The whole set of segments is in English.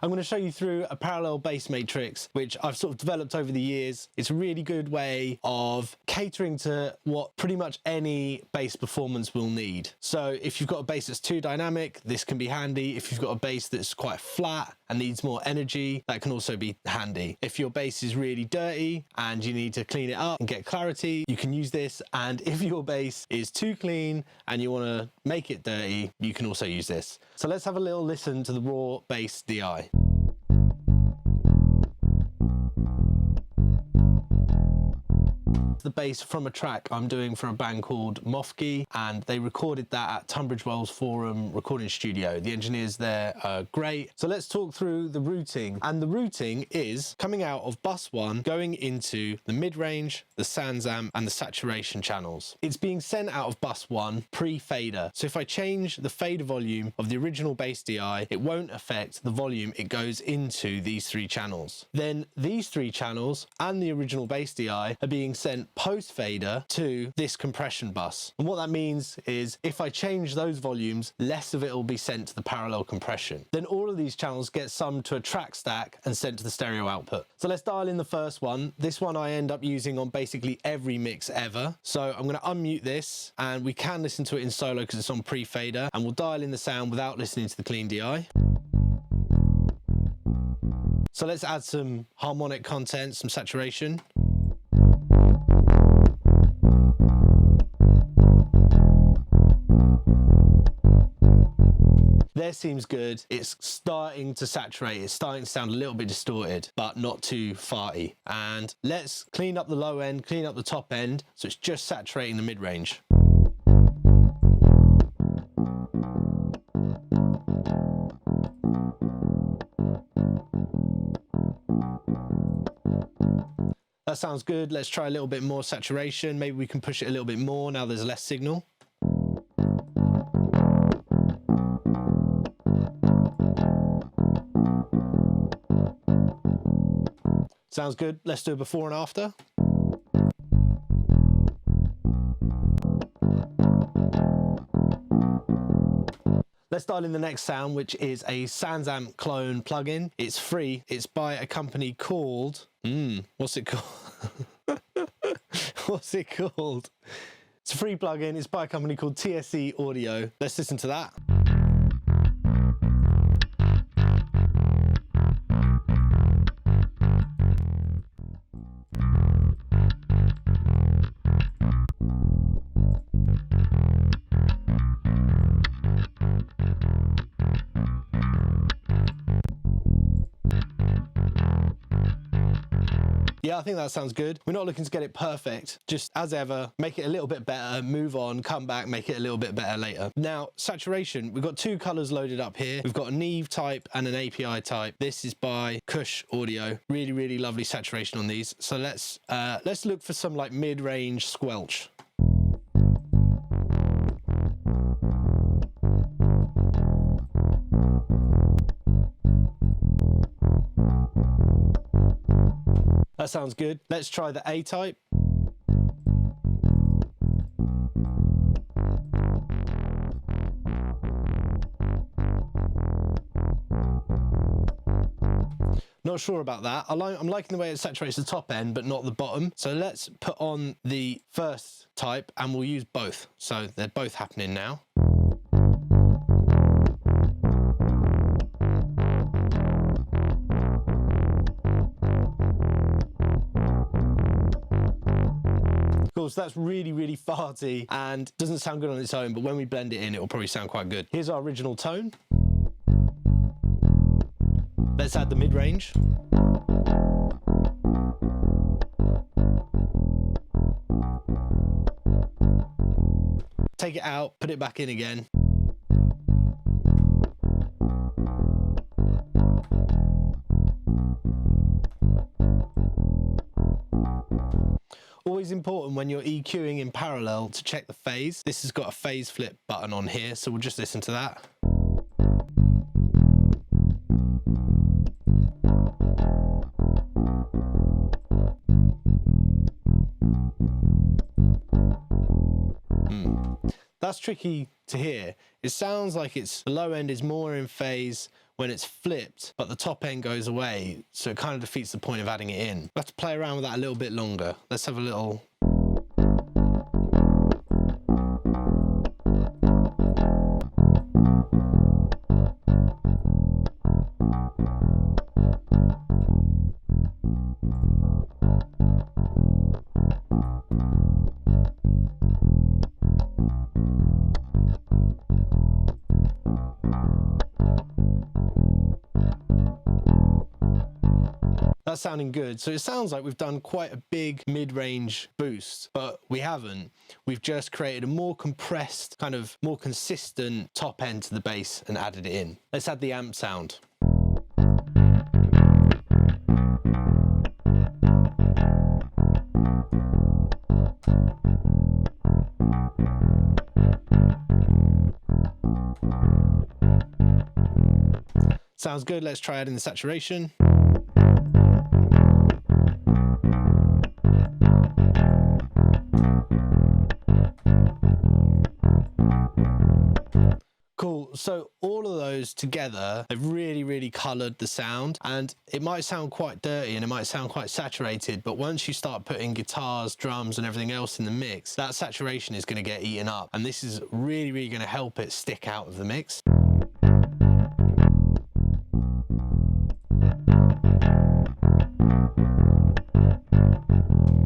I'm going to show you through a parallel bass matrix, which I've sort of developed over the years. It's a really good way of catering to what pretty much any bass performance will need. So if you've got a bass that's too dynamic, this can be handy. If you've got a bass that's quite flat and needs more energy, that can also be handy. If your bass is really dirty and you need to clean it up and get clarity, you can use this. And if your bass is too clean and you want to make it dirty, you can also use this. So let's have a little listen to the raw bass DI. The bass from a track I'm doing for a band called Mofki, and they recorded that at Tunbridge Wells Forum recording studio. The engineers there are great. So let's talk through the routing. And the routing is coming out of bus 1, going into the mid-range, the SansAmp and the saturation channels. It's being sent out of bus 1 pre-fader. So if I change the fader volume of the original bass DI, it won't affect the volume it goes into these 3 channels. Then these 3 channels and the original bass DI are being sent post fader to this compression bus. And what that means is if I change those volumes, less of it will be sent to the parallel compression. Then all of these channels get summed to a track stack and sent to the stereo output. So let's dial in the first one. This one I end up using on basically every mix ever. So I'm going to unmute this, and we can listen to it in solo because it's on pre-fader, and we'll dial in the sound without listening to the clean DI. So let's add some harmonic content, some saturation. There seems good. It's starting to saturate. It's starting to sound a little bit distorted, but not too farty. And let's clean up the low end, clean up the top end, so it's just saturating the mid-range. That sounds good. Let's try a little bit more saturation. Maybe we can push it a little bit more now there's less signal. Sounds good. Let's do a before and after. Let's dial in the next sound, which is a SansAmp clone plugin. It's free. It's by a company called... what's it called? What's it called? It's a free plugin. It's by a company called TSE Audio. Let's listen to that. Yeah, I think that sounds good. We're not looking to get it perfect. Just as ever, make it a little bit better, move on, come back, make it a little bit better later. Now, saturation, we've got 2 colors loaded up here. We've got a Neve type and an API type. This is by Kush Audio. Really, really lovely saturation on these. So let's look for some like mid-range squelch. That sounds good. Let's try the A type. Not sure about that. I'm liking the way it saturates the top end, but not the bottom. So let's put on the first type and we'll use both. So they're both happening now. Cool, so that's really, really farty and doesn't sound good on its own, but when we blend it in, it will probably sound quite good. Here's our original tone. Let's add the mid-range. Take it out, put it back in again. Always important when you're EQing in parallel to check the phase. This has got a phase flip button on here, so we'll just listen to that. That's tricky to hear. It sounds like the low end is more in phase when it's flipped, but the top end goes away. So it kind of defeats the point of adding it in. We'll have to play around with that a little bit longer. Let's have a little. That's sounding good. So it sounds like we've done quite a big mid-range boost, but we haven't. We've just created a more compressed, kind of more consistent top end to the bass and added it in. Let's add the amp sound. Sounds good. Let's try adding the saturation. Cool. So all of those together have really colored the sound, and it might sound quite dirty and it might sound quite saturated, but once you start putting guitars, drums and everything else in the mix, that saturation is going to get eaten up, and this is really going to help it stick out of the mix.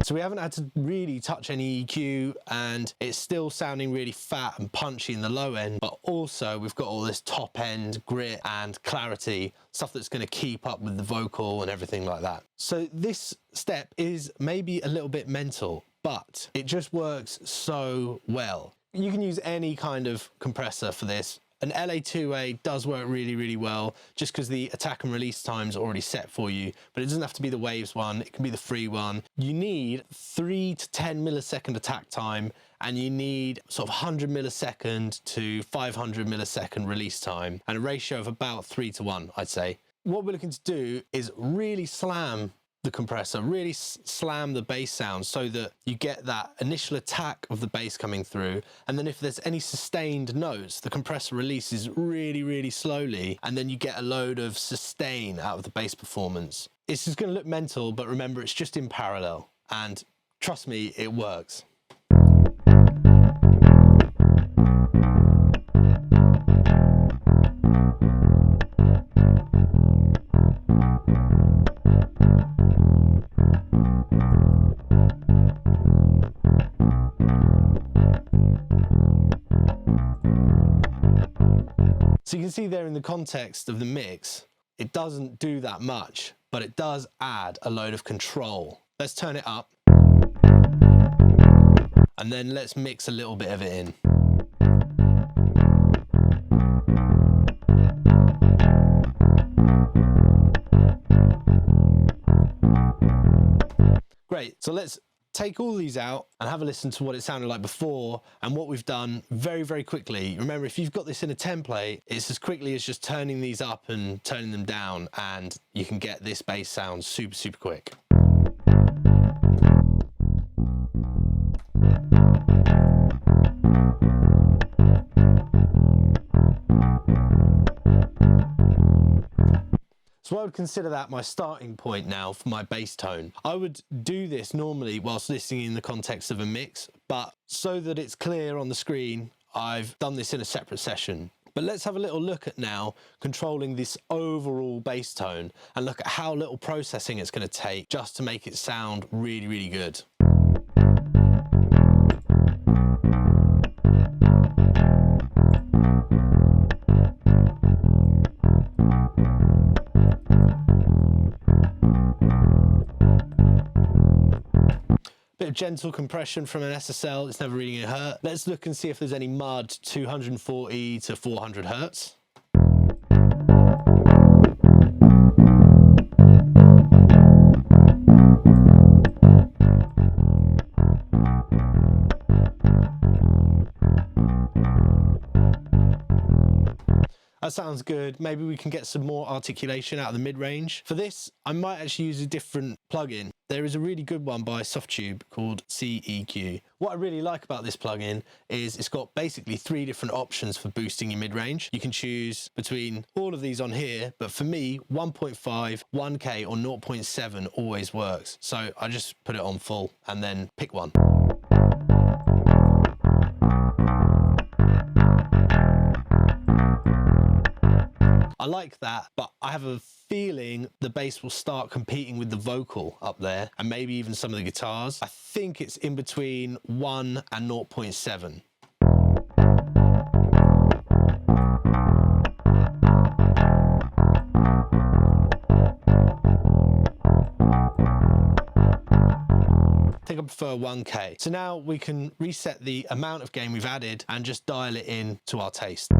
So we haven't had to really touch any EQ, and it's still sounding really fat and punchy in the low end, but also we've got all this top end grit and clarity, stuff that's going to keep up with the vocal and everything like that. So this step is maybe a little bit mental, but it just works so well. You can use any kind of compressor for this. An LA2A does work really well, just because the attack and release time is already set for you, but it doesn't have to be the Waves one, it can be the free one. You need 3 to 10 millisecond attack time, and you need sort of 100 millisecond to 500 millisecond release time, and a ratio of about 3:1, I'd say. What we're looking to do is really slam the compressor, really slam the bass sound so that you get that initial attack of the bass coming through, and then if there's any sustained notes, the compressor releases really slowly, and then you get a load of sustain out of the bass performance. It's just going to look mental, but remember, it's just in parallel, and trust me, it works. So you can see there in the context of the mix, it doesn't do that much, but it does add a load of control. Let's turn it up, and then let's mix a little bit of it in. Great, so let's take all these out and have a listen to what it sounded like before and what we've done very quickly. Remember, if you've got this in a template, it's as quickly as just turning these up and turning them down, and you can get this bass sound super quick. So I would consider that my starting point now for my bass tone. I would do this normally whilst listening in the context of a mix, but so that it's clear on the screen, I've done this in a separate session. But let's have a little look at now controlling this overall bass tone and look at how little processing it's going to take just to make it sound really good. Bit of gentle compression from an SSL, it's never really gonna hurt. Let's look and see if there's any mud 240 to 400 hertz. That sounds good. Maybe we can get some more articulation out of the mid-range. For this, I might actually use a different plugin. there is a really good one by Softube called CEQ. What I really like about this plugin is it's got basically 3 different options for boosting your mid-range. You can choose between all of these on here, but for me, 1.5, 1K or 0.7 always works. So I just put it on full and then pick one. I like that, but I have a feeling the bass will start competing with the vocal up there and maybe even some of the guitars. I think it's in between 1 and 0.7. I think I prefer 1K. So now we can reset the amount of gain we've added and just dial it in to our taste.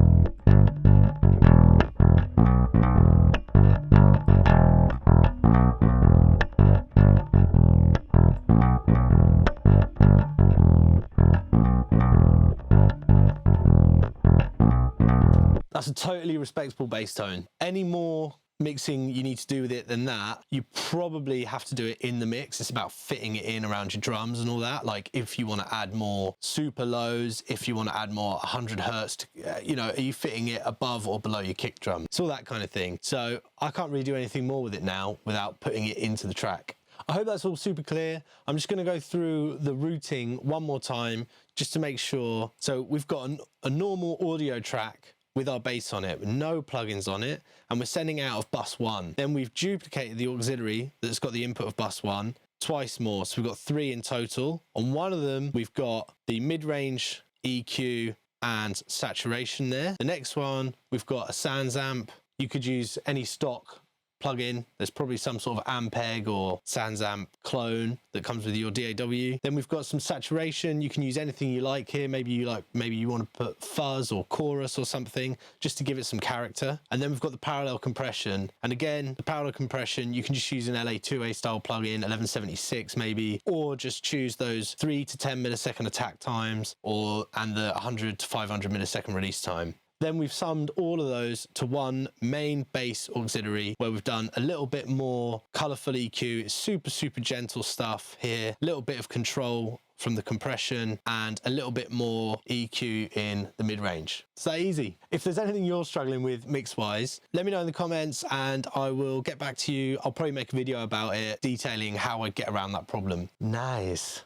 That's a totally respectable bass tone. Any more mixing you need to do with it than that, you probably have to do it in the mix. It's about fitting it in around your drums and all that. Like if you want to add more super lows, if you want to add more 100 hertz, you know, are you fitting it above or below your kick drum? It's all that kind of thing. So I can't really do anything more with it now without putting it into the track. I hope that's all super clear. I'm just going to go through the routing one more time just to make sure. So we've got a normal audio track with our bass on it, with no plugins on it, and we're sending out of bus 1. Then we've duplicated the auxiliary that's got the input of bus 1 twice more, so we've got 3 in total. On one of them, we've got the mid-range EQ and saturation there. The next one, we've got a Sans amp. You could use any stock plugin. There's probably some sort of Ampeg or Sans amp clone that comes with your DAW. Then we've got some saturation. You can use anything you like here. Maybe you want to put fuzz or chorus or something just to give it some character. And then we've got the parallel compression. And again, the parallel compression, you can just use an LA2A style plugin, 1176 maybe, or just choose those 3 to 10 millisecond attack times and the 100 to 500 millisecond release time. Then we've summed all of those to one main bass auxiliary where we've done a little bit more colorful EQ. It's super, super gentle stuff here. A little bit of control from the compression and a little bit more EQ in the mid-range. It's that easy. If there's anything you're struggling with mix-wise, let me know in the comments and I will get back to you. I'll probably make a video about it detailing how I get around that problem. Nice.